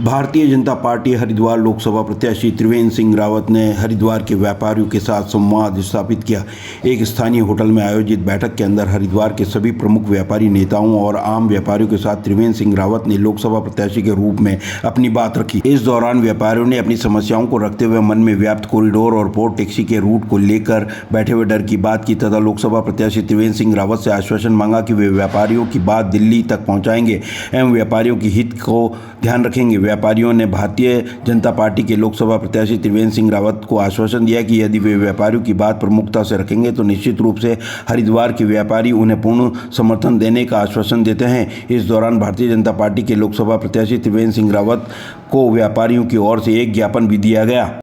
Bharatiya Janata party Haridwar Lok Sabha प्रत्याशी त्रिवेंद्र सिंह रावत ने हरिद्वार के व्यापारियों के साथ संवाद स्थापित किया। एक स्थानीय होटल में आयोजित बैठक के अंदर हरिद्वार के सभी प्रमुख व्यापारी नेताओं और आम व्यापारियों के साथ त्रिवेंद्र सिंह रावत ने लोकसभा प्रत्याशी के रूप में अपनी बात रखी। इस दौरान व्यापारियों ने अपनी समस्याओं को रखते हुए मन में व्याप्त कॉरिडोर और पोर्ट टैक्सी के रूट को लेकर बैठे हुए डर की बात की तथा लोकसभा प्रत्याशी त्रिवेंद्र सिंह रावत से आश्वासन मांगा कि वे व्यापारियों की बात दिल्ली तक पहुंचाएंगे एवं व्यापारियों की हित को ध्यान रखेंगे। व्यापारियों ने भारतीय जनता पार्टी के लोकसभा प्रत्याशी त्रिवेंद्र सिंह रावत को आश्वासन दिया कि यदि वे व्यापारियों की बात प्रमुखता से रखेंगे तो निश्चित रूप से हरिद्वार के व्यापारी उन्हें पूर्ण समर्थन देने का आश्वासन देते हैं। इस दौरान भारतीय जनता पार्टी के लोकसभा प्रत्याशी त्रिवेंद्र सिंह रावत को व्यापारियों की ओर से एक ज्ञापन भी दिया गया।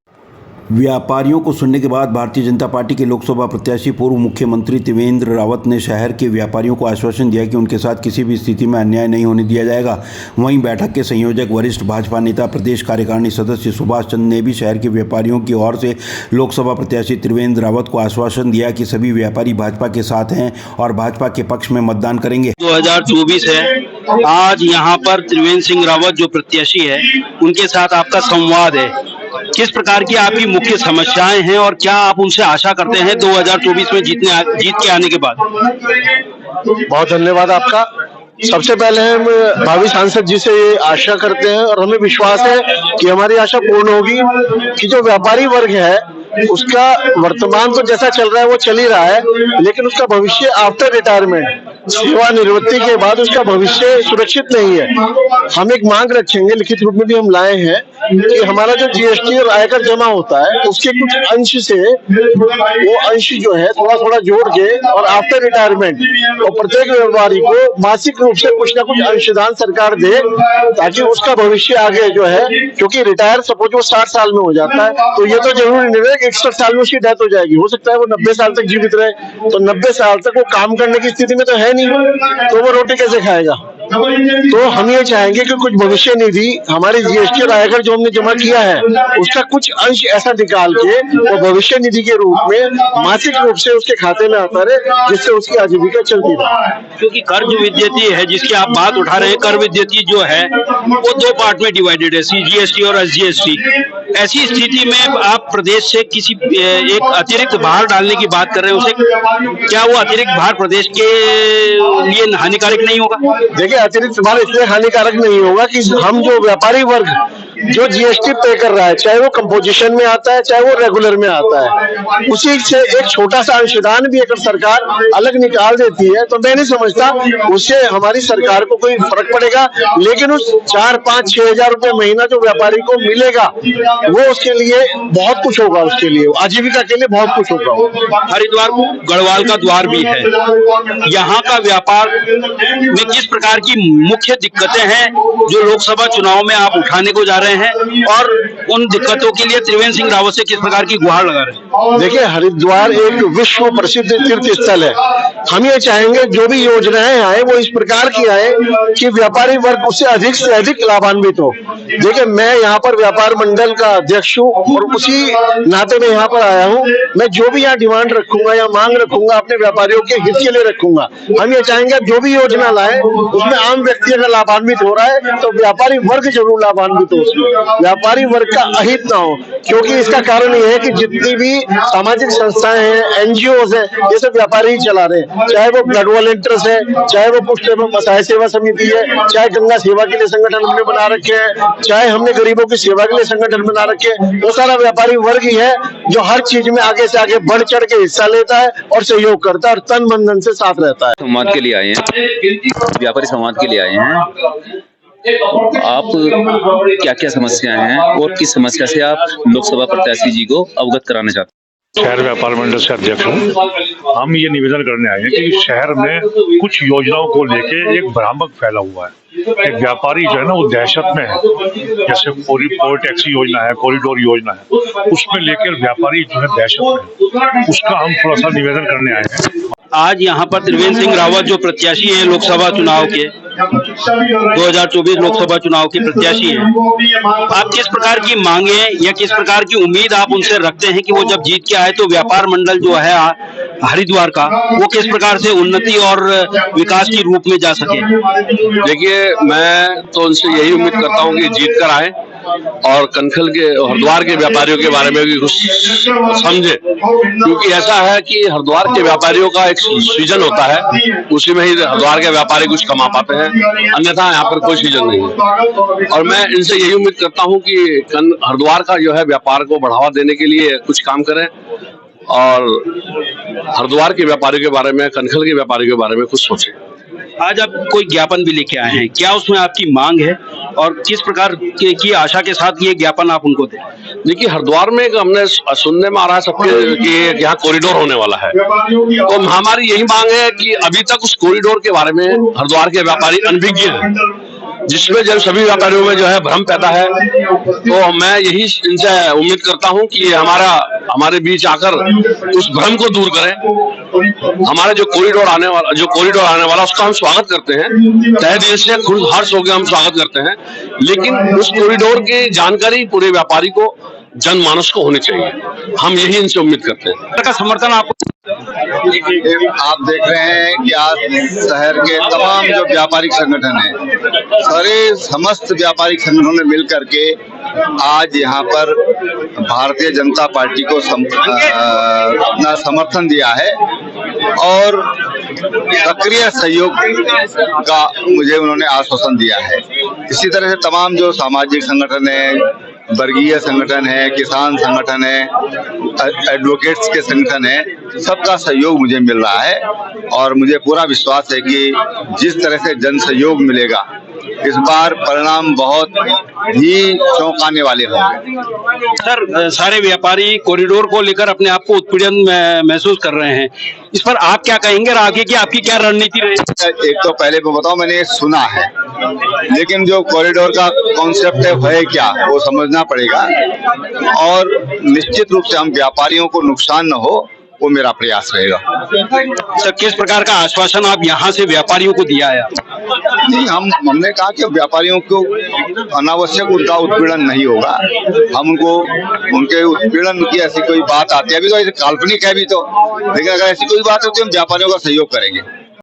व्यापारियों को सुनने के बाद भारतीय जनता पार्टी के लोकसभा प्रत्याशी पूर्व मुख्यमंत्री त्रिवेंद्र रावत ने शहर के व्यापारियों को आश्वासन दिया कि उनके साथ किसी भी स्थिति में अन्याय नहीं होने दिया जाएगा। वहीं बैठक के संयोजक वरिष्ठ भाजपा नेता प्रदेश कार्यकारिणी सदस्य सुभाष चंद्र ने भी शहर के व्यापारियों की ओर से लोकसभा प्रत्याशी त्रिवेंद्र रावत को आश्वासन दिया कि सभी व्यापारी भाजपा के साथ हैं और भाजपा के पक्ष में मतदान करेंगे। 2024 है, आज यहाँ पर त्रिवेंद्र सिंह रावत जो प्रत्याशी है उनके साथ आपका संवाद है। किस प्रकार की आपकी मुख्य समस्याएं हैं और क्या आप उनसे आशा करते हैं 2024 में जीत के आने के बाद? बहुत धन्यवाद आपका। सबसे पहले हम भावी सांसद जी से ये आशा करते हैं और हमें विश्वास है कि हमारी आशा पूर्ण होगी कि जो व्यापारी वर्ग है उसका वर्तमान तो जैसा चल रहा है वो चल ही रहा है, लेकिन उसका भविष्य आफ्टर रिटायरमेंट, सेवानिवृत्ति के बाद उसका भविष्य सुरक्षित नहीं है। हम एक मांग रखेंगे, लिखित रूप में भी हम लाए हैं कि हमारा जो जीएसटी और आयकर जमा होता है उसके कुछ अंश से वो अंश जो है थोड़ा थोड़ा जोड़ के और आफ्टर रिटायरमेंट और प्रत्येक व्यापारी को मासिक रूप से कुछ ना कुछ अंशदान सरकार दे ताकि उसका भविष्य आगे जो है, क्योंकि रिटायर सपोज वो 60 साल में हो जाता है तो ये तो जरूरी नहीं है कि 61 साल में उसकी डेथ हो जाएगी। हो सकता है वो 90 साल तक जीवित रहे, तो 90 साल तक वो काम करने की स्थिति में तो है नहीं, तो वो रोटी कैसे खाएगा। तो हम ये चाहेंगे कि कुछ भविष्य निधि हमारी जीएसटी और आयकर जो हमने जमा किया है उसका कुछ अंश ऐसा निकाल के वो भविष्य निधि के रूप में मासिक रूप से उसके खाते में आता रहे, जिससे उसकी आजीविका चलती रहे। क्योंकि कर्ज विद्युती है जिसकी आप बात उठा रहे हैं, कर विद्युती जो है वो 2 पार्ट में डिवाइडेड है, सीजीएसटी और एसजीएसटी। ऐसी स्थिति में आप प्रदेश से किसी एक अतिरिक्त भार डालने की बात कर रहे हैं, उसे क्या वो अतिरिक्त भार प्रदेश के लिए हानिकारक नहीं होगा? देखिए, अतिरिक्त भार इसलिए हानिकारक नहीं होगा कि हम जो व्यापारी वर्ग जो जीएसटी पे कर रहा है, चाहे वो कंपोजिशन में आता है चाहे वो रेगुलर में आता है, उसी से एक छोटा सा अंशदान भी अगर सरकार अलग निकाल देती है तो मैं नहीं समझता उससे हमारी सरकार को कोई फर्क पड़ेगा। लेकिन उस 4-5-6 हजार रुपए महीना जो व्यापारी को मिलेगा वो उसके लिए बहुत कुछ होगा, उसके लिए आजीविका के लिए बहुत कुछ होगा। हरिद्वार गढ़वाल का द्वार भी है, यहाँ का व्यापार में किस प्रकार की मुख्य दिक्कतें हैं जो लोकसभा चुनाव में आप उठाने को जा रहे हैं और उन दिक्कतों के लिए त्रिवेंद्र सिंह रावत से किस प्रकार की गुहार लगा रहे हैं? देखिए, हरिद्वार एक विश्व प्रसिद्ध तीर्थ स्थल है। हम ये चाहेंगे जो भी योजनाएं आए वो इस प्रकार की आए कि व्यापारी वर्ग उससे अधिक लाभान्वित हो। देखिए, मैं यहाँ पर व्यापार मंडल का अध्यक्ष हूँ और उसी नाते में यहाँ पर आया हूँ। मैं जो भी यहाँ डिमांड रखूंगा या मांग रखूंगा अपने व्यापारियों के हित के लिए रखूंगा। हम ये चाहेंगे जो भी योजना लाए उसमें आम व्यक्ति अगर लाभान्वित हो रहा है तो व्यापारी वर्ग जरूर लाभान्वित हो, उसमें व्यापारी वर्ग का अहित ना हो। क्योंकि इसका कारण ये है कि जितनी भी सामाजिक संस्थाएं हैं, एनजीओ है, ये सब व्यापारी ही चला रहे हैं। चाहे वो ब्लड वॉलंटियर्स है, चाहे वो पुष्ट एवं असहाय सेवा समिति है, चाहे गंगा सेवा के लिए संगठन हमने बना रखे हैं, चाहे हमने गरीबों की सेवा के लिए संगठन बना रखे हैं, वो सारा व्यापारी वर्ग ही है जो हर चीज में आगे से आगे बढ़ चढ़ के हिस्सा लेता है और सहयोग करता है और तन मन धन से साथ रहता है। संवाद के लिए आए हैं, व्यापारी संवाद के लिए आए हैं। आप क्या क्या समस्याएं हैं और किस समस्या से आप लोकसभा प्रत्याशी जी को अवगत कराना चाहते हैं? शहर व्यापार मंडल से अध्यक्ष हूँ। हम ये निवेदन करने आए हैं कि शहर में कुछ योजनाओं को लेके एक भ्रामक फैला हुआ है। एक व्यापारी जो है ना वो दहशत में है, जैसे पोर्ट टैक्सी योजना है, कॉरिडोर योजना है, उसमें लेकर व्यापारी जो है दहशत में है। उसका हम थोड़ा सा निवेदन करने आए हैं। आज यहाँ पर त्रिवेंद्र सिंह रावत जो प्रत्याशी है लोकसभा चुनाव के 2024 लोकसभा चुनाव के प्रत्याशी हैं, आप किस प्रकार की मांगे या किस प्रकार की उम्मीद आप उनसे रखते हैं कि वो जब जीत के आए तो व्यापार मंडल जो है हरिद्वार का वो किस प्रकार से उन्नति और विकास की रूप में जा सके? देखिए, मैं तो उनसे यही उम्मीद करता हूँ कि जीत कर आए और कनखल के हरिद्वार के व्यापारियों के बारे में भी कुछ समझे, क्योंकि ऐसा है कि हरिद्वार के व्यापारियों का एक सीजन होता है, उसी में ही हरिद्वार के व्यापारी कुछ कमा पाते हैं, अन्यथा यहाँ पर कोई सीजन नहीं है। और मैं इनसे यही उम्मीद करता हूँ कि हरिद्वार का जो है व्यापार को बढ़ावा देने के लिए कुछ काम करें और हरिद्वार के व्यापारियों के बारे में, कनखल के व्यापारियों के बारे में कुछ सोचें। आज आप कोई ज्ञापन भी लेके आए हैं, क्या उसमें आपकी मांग है और किस प्रकार की आशा के साथ ये ज्ञापन आप उनको दें? देखिए, हरिद्वार में हमने सुनने में आ रहा है सबके कि यहाँ कॉरिडोर होने वाला है, तो हमारी यही मांग है कि अभी तक उस कॉरिडोर के बारे में हरिद्वार के व्यापारी अनभिज्ञ हैं, जिसमें जब सभी व्यापारियों में जो है भ्रम पैदा है। तो मैं यही इनसे उम्मीद करता हूं कि हमारे बीच आकर उस भ्रम को दूर करें। हमारे जो कॉरिडोर आने वाला उसका हम स्वागत करते हैं, तहे दिल से खुद हर्ष होकर हम स्वागत करते हैं, लेकिन उस कॉरिडोर की जानकारी पूरे व्यापारी को, जनमानस को होनी चाहिए। हम यही इनसे उम्मीद करते हैं। का समर्थन आपको आप देख रहे हैं कि आज शहर के तमाम जो व्यापारिक संगठन हैं, सारे समस्त व्यापारिक संगठनों ने मिल करके आज यहाँ पर भारतीय जनता पार्टी को अपना समर्थन दिया है और सक्रिय सहयोग का मुझे उन्होंने आश्वासन दिया है। इसी तरह से तमाम जो सामाजिक संगठन है, वर्गीय संगठन है, किसान संगठन है, एडवोकेट्स के संगठन है, सबका सहयोग मुझे मिल रहा है और मुझे पूरा विश्वास है कि जिस तरह से जन सहयोग मिलेगा, इस बार परिणाम बहुत ही चौंकाने वाले होंगे। सर, सारे व्यापारी कॉरिडोर को लेकर अपने आप को उत्पीड़न महसूस कर रहे हैं, इस पर आप क्या कहेंगे और आगे की आपकी क्या रणनीति रहेगी? एक तो पहले मैं बताऊं, मैंने सुना है, लेकिन जो कॉरिडोर का कॉन्सेप्ट है क्या, वो समझना पड़ेगा और निश्चित रूप से हम व्यापारियों को नुकसान न हो, वो मेरा प्रयास रहेगा। सर, किस प्रकार का आश्वासन आप यहाँ से व्यापारियों को दिया है? नहीं, हमने कहा कि व्यापारियों को अनावश्यक उनका उत्पीड़न नहीं होगा। हम उनको उनके उत्पीड़न की ऐसी कोई बात आती है, अभी तो ऐसे काल्पनिक है भी तो, लेकिन अगर ऐसी कोई बात होती है हम व्यापारियों का सहयोग करेंगे।